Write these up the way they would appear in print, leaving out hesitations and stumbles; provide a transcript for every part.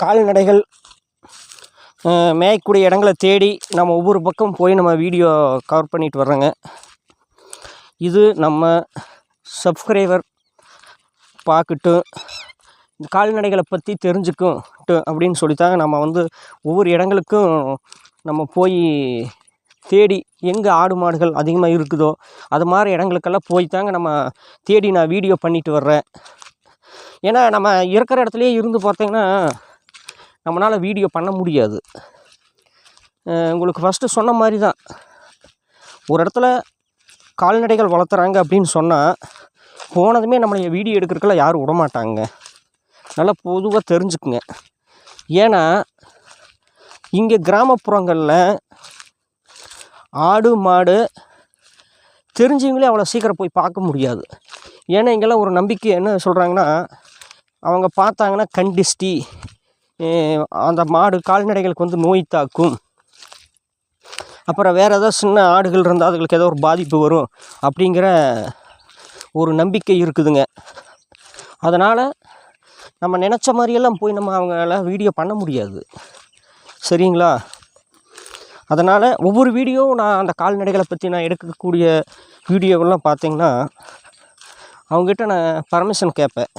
கால்நடைகள் மேயக்கூடிய இடங்களை தேடி நம்ம ஒவ்வொரு பக்கம் போய் நம்ம வீடியோ கவர் பண்ணிட்டு வர்றோங்க. இது நம்ம சப்ஸ்கிரைபர் பார்க்கட்டும், இந்த கால்நடைகளை பற்றி தெரிஞ்சுக்கட்டும் அப்படின்னு சொல்லித்தாங்க நம்ம வந்து ஒவ்வொரு இடங்களுக்கும் நம்ம போய் தேடி எங்கே ஆடு மாடுகள் அதிகமாக இருக்குதோ அது மாதிரி இடங்களுக்கெல்லாம் போய் தாங்க நம்ம தேடி நான் வீடியோ பண்ணிட்டு வர்றேன். ஏன்னா நம்ம இருக்கிற இடத்துலையே இருந்து பார்த்தீங்கன்னா நம்மளால் வீடியோ பண்ண முடியாது. உங்களுக்கு ஃபஸ்ட்டு சொன்ன மாதிரி தான், ஒரு இடத்துல கால்நடைகள் வளர்த்துறாங்க அப்படின்னு சொன்னால் போனதுமே நம்மளை வீடியோ எடுக்கிறதுக்கெல்லாம் யாரும் விடமாட்டாங்க. நல்லா பொதுவாக தெரிஞ்சுக்குங்க. ஏன்னா இங்கே கிராமப்புறங்களில் ஆடு மாடு தெரிஞ்சவங்களே அவ்வளோ சீக்கிரம் போய் பார்க்க முடியாது. ஏன்னா இங்கெல்லாம் ஒரு நம்பிக்கை என்ன சொல்கிறாங்கன்னா, அவங்க பார்த்தாங்கன்னா கண்டிஸ்டி, அந்த மாடு கால்நடைகளுக்கு வந்து நோய் தாக்கும், அப்புறம் வேறு ஏதாவது சின்ன ஆடுகள் இருந்தால் அதுகளுக்கு ஏதோ ஒரு பாதிப்பு வரும் அப்படிங்கிற ஒரு நம்பிக்கை இருக்குதுங்க. அதனால் நம்ம நினச்ச மாதிரியெல்லாம் போய் நம்ம அவங்கள வீடியோ பண்ண முடியாது, சரிங்களா? அதனால் ஒவ்வொரு வீடியோவும் நான் அந்த கால்நடைகளை பற்றி நான் எடுக்கக்கூடிய வீடியோவெல்லாம் பார்த்திங்கன்னா அவங்ககிட்ட நான் பர்மிஷன் கேட்பேன்.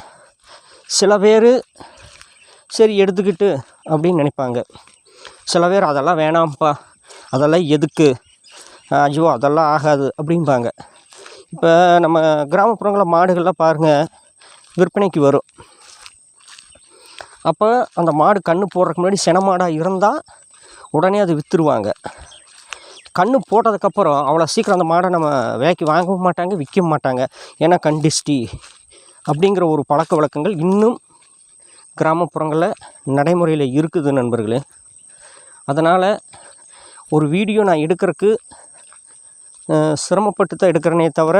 சில பேர் சரி எடுத்துக்கிட்டு அப்படின்னு நினைப்பாங்க. சில பேர் அதெல்லாம் வேணாம்ப்பா, அதெல்லாம் எதுக்கு, ஐயோ அதெல்லாம் ஆகாது அப்படிம்பாங்க. இப்போ நம்ம கிராமப்புறங்களில் மாடுகள்லாம் பாருங்கள் விற்பனைக்கு வரும். அப்போ அந்த மாடு கன்று போடுறதுக்கு முன்னாடி சென மாடாக இருந்தால் உடனே அது விற்றுருவாங்க. கன்று போட்டதுக்கப்புறம் அவ்வளோ சீக்கிரம் அந்த மாடை நம்ம விலைக்கு வாங்கவும் மாட்டாங்க, விற்கவும் மாட்டாங்க. ஏன்னா கண்டிஸ்டி அப்படிங்கிற ஒரு பழக்க வழக்கங்கள் இன்னும் கிராமப்புறங்களில் நடைமுறையில் இருக்குது நண்பர்களே. அதனால் ஒரு வீடியோ நான் எடுக்கிறதுக்கு சிரமப்பட்டு தான் எடுக்கிறேனே தவிர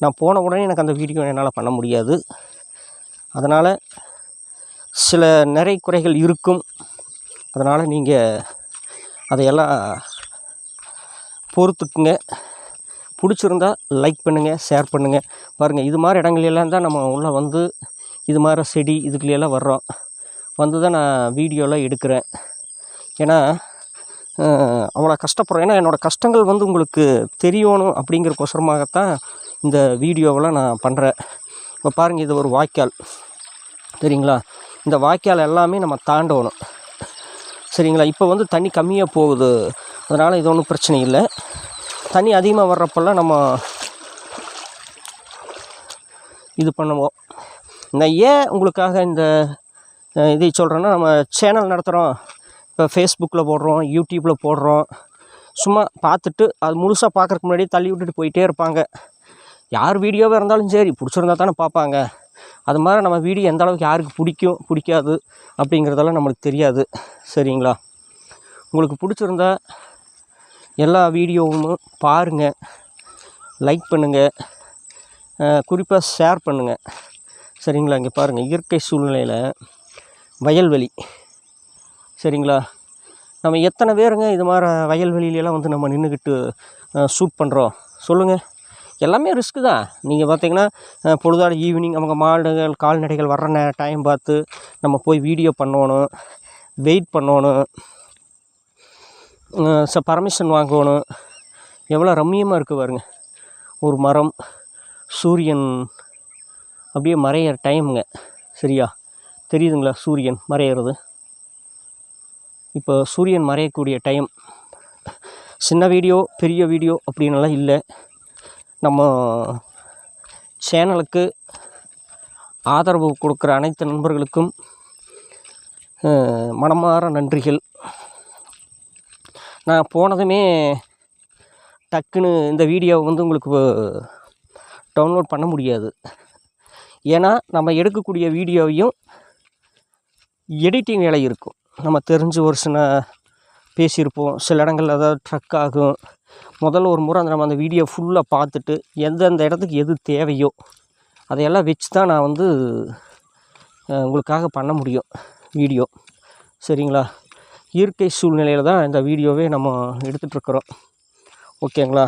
நான் போன உடனே எனக்கு அந்த வீடியோ என்னால் பண்ண முடியாது. அதனால் சில நிறை குறைகள் இருக்கும். அதனால் நீங்கள் அதையெல்லாம் பொறுத்துக்குங்க. பிடிச்சிருந்தா லைக் பண்ணுங்கள், ஷேர் பண்ணுங்கள். பாருங்கள், இது மாதிரி இடங்களெல்லாம் தான் நம்ம உள்ளே வந்து இது மாதிரி செடி இதுக்குள்ளெல்லாம் வர்றோம், வந்து தான் நான் வீடியோலாம் எடுக்கிறேன். ஏன்னா அவ்வளோ கஷ்டப்படுறேன். ஏன்னா என்னோடய கஷ்டங்கள் வந்து உங்களுக்கு தெரியணும் அப்படிங்கிறக்கோசரமாகத்தான் இந்த வீடியோவெல்லாம் நான் பண்ணுறேன். இப்போ பாருங்கள், இது ஒரு வாய்க்கால், சரிங்களா? இந்த வாய்க்கால் எல்லாமே நம்ம தாண்டணும், சரிங்களா? இப்போ வந்து தண்ணி கம்மியாக போகுது, அதனால் இது ஒன்றும் பிரச்சனை இல்லை. தண்ணி அதிகமாக வர்றப்பெல்லாம் நம்ம இது பண்ணுவோம். நான் ஏன் உங்களுக்காக இந்த இதை சொல்கிறேன்னா, நம்ம சேனல் நடத்துகிறோம், இப்போ ஃபேஸ்புக்கில் போடுறோம், யூடியூப்பில் போடுறோம். சும்மா பார்த்துட்டு அது முழுசாக பார்க்குறதுக்கு முன்னாடி தள்ளி விட்டுட்டு போயிட்டே இருப்பாங்க. யார் வீடியோவாக இருந்தாலும் சரி பிடிச்சிருந்தா தானே பார்ப்பாங்க. அது மாதிரி நம்ம வீடியோ எந்த அளவுக்கு யாருக்கு பிடிக்கும் பிடிக்காது அப்படிங்கிறதெல்லாம் நம்மளுக்கு தெரியாது, சரிங்களா? உங்களுக்கு பிடிச்சிருந்தா எல்லா வீடியோவும் பாருங்கள், லைக் பண்ணுங்கள், குறிப்பாக ஷேர் பண்ணுங்கள், சரிங்களா? இங்கே பாருங்கள், இயற்கை சூழ்நிலையில் வயல்வெளி, சரிங்களா? நம்ம எத்தனை பேருங்க இது மாதிரி வயல்வெளியிலலாம் வந்து நம்ம நின்றுக்கிட்டு ஷூட் பண்ணுறோம் சொல்லுங்கள்? எல்லாமே ரிஸ்க்கு தான். நீங்கள் பார்த்தீங்கன்னா பொழுதாடு ஈவினிங் அவங்க மாடுகள் கால்நடைகள் வர்ற டைம் பார்த்து நம்ம போய் வீடியோ பண்ணணும், வெயிட் பண்ணணும், பர்மிஷன் வாங்கணும். எவ்வளோ ரம்மியமாக இருக்குது பாருங்க. ஒரு மரம், சூரியன் அப்படியே மறையிற டைமுங்க, சரியா? தெரியுதுங்களா சூரியன் மறையிறது? இப்போ சூரியன் மறையக்கூடிய டைம். சின்ன வீடியோ பெரிய வீடியோ அப்படின்லாம் இல்லை. நம்ம சேனலுக்கு ஆதரவு கொடுக்குற அனைத்து நண்பர்களுக்கும் மனமார நன்றிகள். நான் போனதுமே டக்குன்னு இந்த வீடியோவை வந்து உங்களுக்கு டவுன்லோட் பண்ண முடியாது. ஏன்னா நம்ம எடுக்கக்கூடிய வீடியோவையும் எடிட்டிங் வேலை இருக்கும். நம்ம தெரிஞ்சு ஒரு சில பேசியிருப்போம், சில இடங்களில் ஏதாவது ட்ரக் ஆகும். முதல்ல ஒரு முறை நம்ம அந்த வீடியோ ஃபுல்லாக பார்த்துட்டு எந்தெந்த இடத்துக்கு எது தேவையோ அதையெல்லாம் வச்சு தான் நான் வந்து உங்களுக்காக பண்ண முடியும் வீடியோ, சரிங்களா? இயற்கை சூழ்நிலையில் தான் இந்த வீடியோவே நம்ம எடுத்துகிட்ருக்குறோம், ஓகேங்களா?